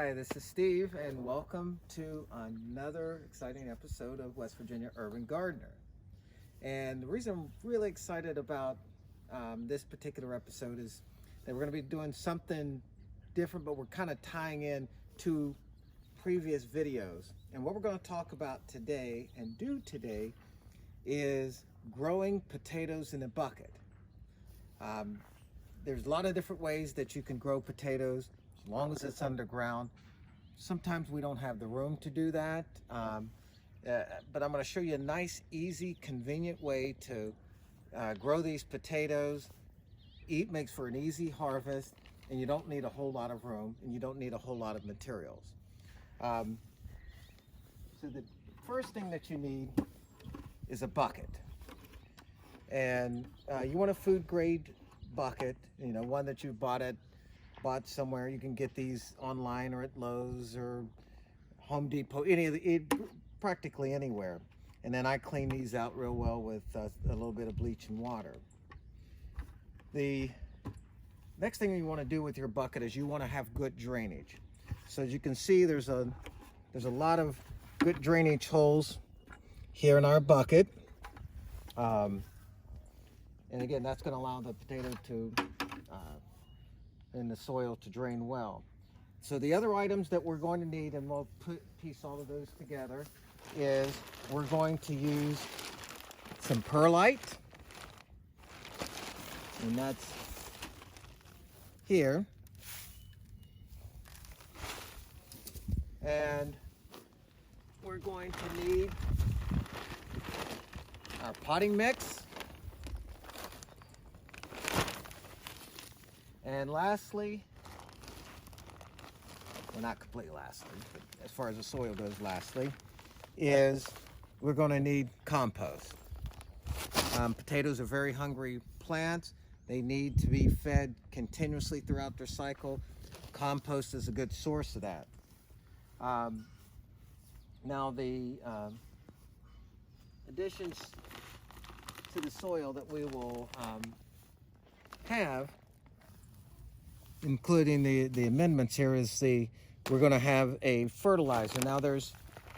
Hi, this is Steve, and welcome to another exciting episode of West Virginia Urban Gardener. And the reason I'm really excited about this particular episode is that we're going to be doing something different, but we're kind of tying in to previous videos. And what we're going to talk about today and do today is growing potatoes in a bucket. There's a lot of different ways that you can grow potatoes as long as it's underground. Sometimes we don't have the room to do that, but I'm going to show you a nice, easy, convenient way to grow these potatoes. Makes for an easy harvest, and you don't need a whole lot of room, and you don't need a whole lot of materials. So the first thing that you need is a bucket, and you want a food grade bucket, one that you bought somewhere. You can get these online or at Lowe's or Home Depot, practically anywhere. And then I clean these out real well with a little bit of bleach and water. The next thing you want to do with your bucket is you want to have good drainage. So as you can see, there's a lot of good drainage holes here in our bucket. And again, that's going to allow the potato to, in the soil to drain well. So the other items that we're going to need, and we'll piece all of those together, is we're going to use some perlite, and that's here. And we're going to need our potting mix. And lastly, well, not completely lastly, but as far as the soil goes, lastly, is we're going to need compost. Potatoes are very hungry plants. They need to be fed continuously throughout their cycle. Compost is a good source of that. Now the additions to the soil that we will have, including the amendments here, is we're going to have a fertilizer. Now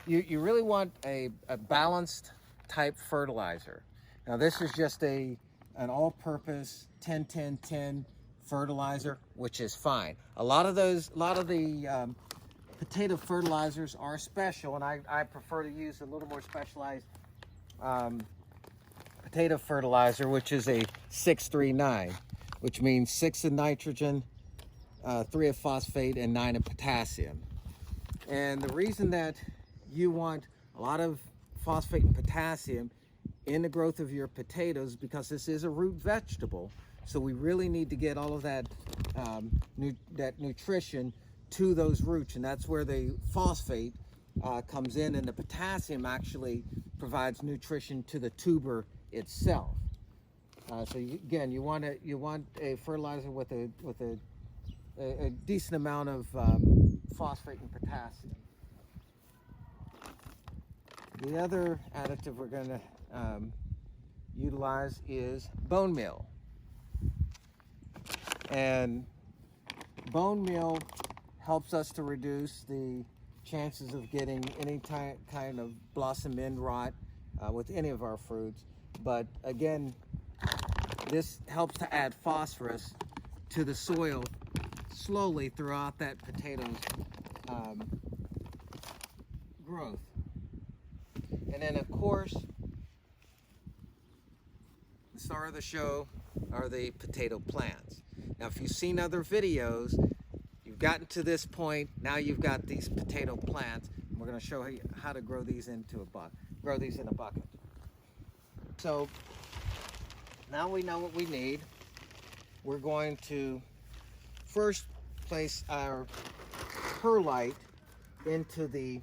you really want a balanced type fertilizer. Now this is just an all-purpose 10-10-10 fertilizer, which is fine. A lot of the potato fertilizers are special, and I prefer to use a little more specialized potato fertilizer, which is a 6-3-9, which means 6 in nitrogen, 3 of phosphate, and 9 of potassium. And the reason that you want a lot of phosphate and potassium in the growth of your potatoes, because this is a root vegetable, so we really need to get all of that nutrition to those roots, and that's where the phosphate comes in, and the potassium actually provides nutrition to the tuber itself. So you want a fertilizer with a decent amount of phosphate and potassium. The other additive we're going to utilize is bone meal. And bone meal helps us to reduce the chances of getting any kind of blossom end rot with any of our fruits. But again, this helps to add phosphorus to the soil slowly throughout that potato's growth. And then of course, the star of the show are the potato plants. Now if you've seen other videos, you've gotten to this point, now you've got these potato plants. We're going to show you how to grow these in a bucket. So now we know what we need. We're going to first place our perlite into the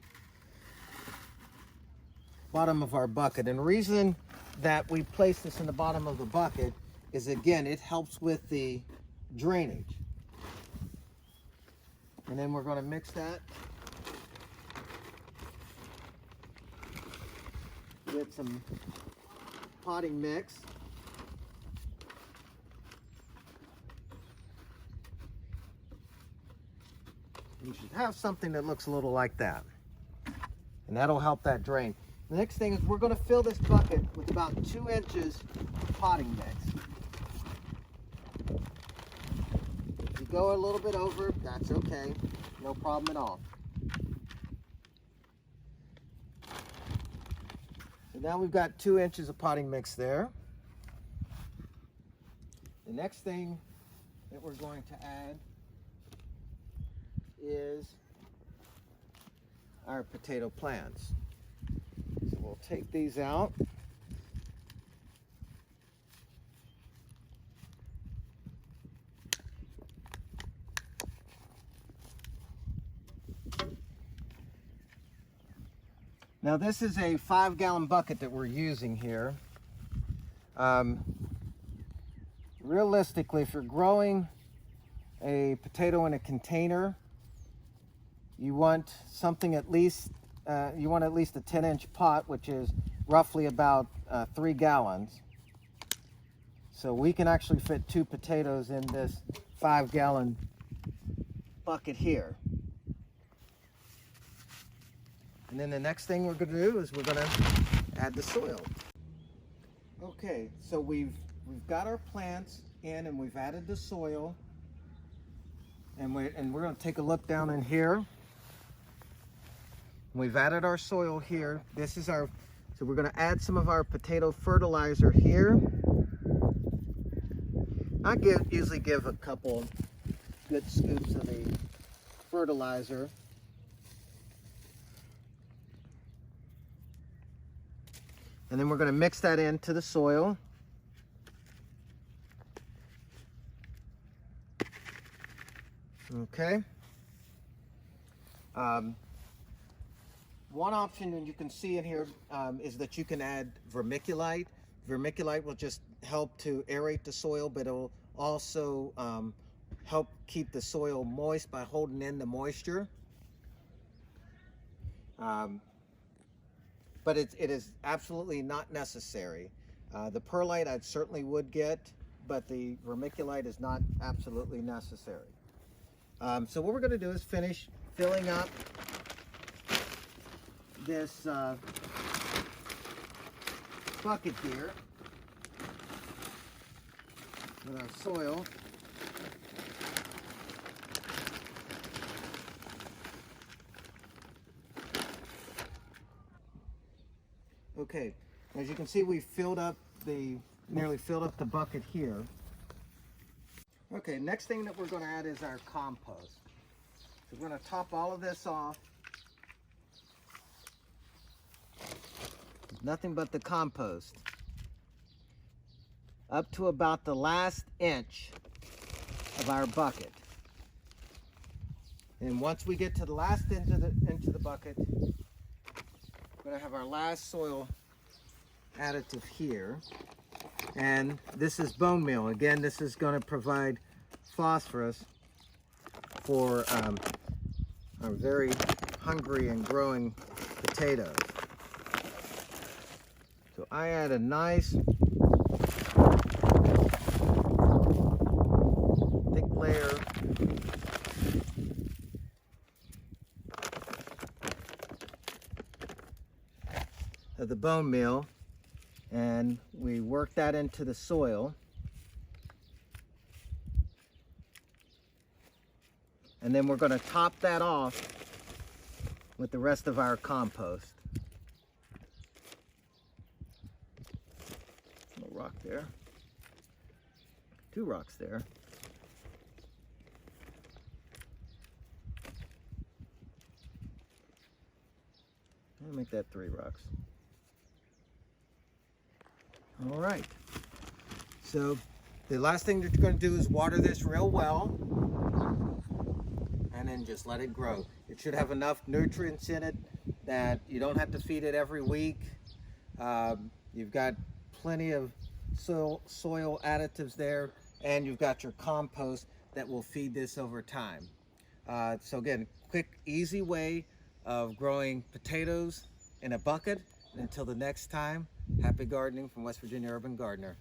bottom of our bucket. And the reason that we place this in the bottom of the bucket is, again, it helps with the drainage. And then we're going to mix that with some potting mix. You should have something that looks a little like that. And that'll help that drain. The next thing is we're going to fill this bucket with about 2 inches of potting mix. If you go a little bit over, that's okay. No problem at all. So now we've got 2 inches of potting mix there. The next thing that we're going to add is our potato plants. So we'll take these out. Now this is a 5-gallon bucket that we're using here. Realistically, if you're growing a potato in a container, you want something at least, you want at least a 10-inch pot, which is roughly about 3 gallons. So we can actually fit 2 potatoes in this 5-gallon bucket here. And then the next thing we're going to do is we're going to add the soil. Okay, so we've got our plants in and we've added the soil. And we're going to take a look down in here. We've added our soil here. This is our, so we're going to add some of our potato fertilizer here. I usually give a couple good scoops of the fertilizer. And then we're going to mix that into the soil. Okay. One option, and you can see in here, is that you can add vermiculite. Vermiculite will just help to aerate the soil, but it'll also help keep the soil moist by holding in the moisture. But it is absolutely not necessary. The perlite I certainly would get, but the vermiculite is not absolutely necessary. So what we're going to do is finish filling up this bucket here with our soil. Okay, as you can see, we nearly filled up the bucket here. Okay, next thing that we're going to add is our compost. So we're going to top all of this off. Nothing but the compost. Up to about the last inch of our bucket. And once we get to the last inch of the bucket, we're going to have our last soil additive here. And this is bone meal. Again, this is going to provide phosphorus for our very hungry and growing potatoes. So I add a nice thick layer of the bone meal, and we work that into the soil. And then we're going to top that off with the rest of our compost. A little rock there. 2 rocks there. I'll make that 3 rocks. All right. So the last thing that you're going to do is water this real well. And then just let it grow. It should have enough nutrients in it that you don't have to feed it every week. You've got plenty of soil additives there, and you've got your compost that will feed this over time. So again, quick, easy way of growing potatoes in a bucket. Until the next time, happy gardening from West Virginia Urban Gardener.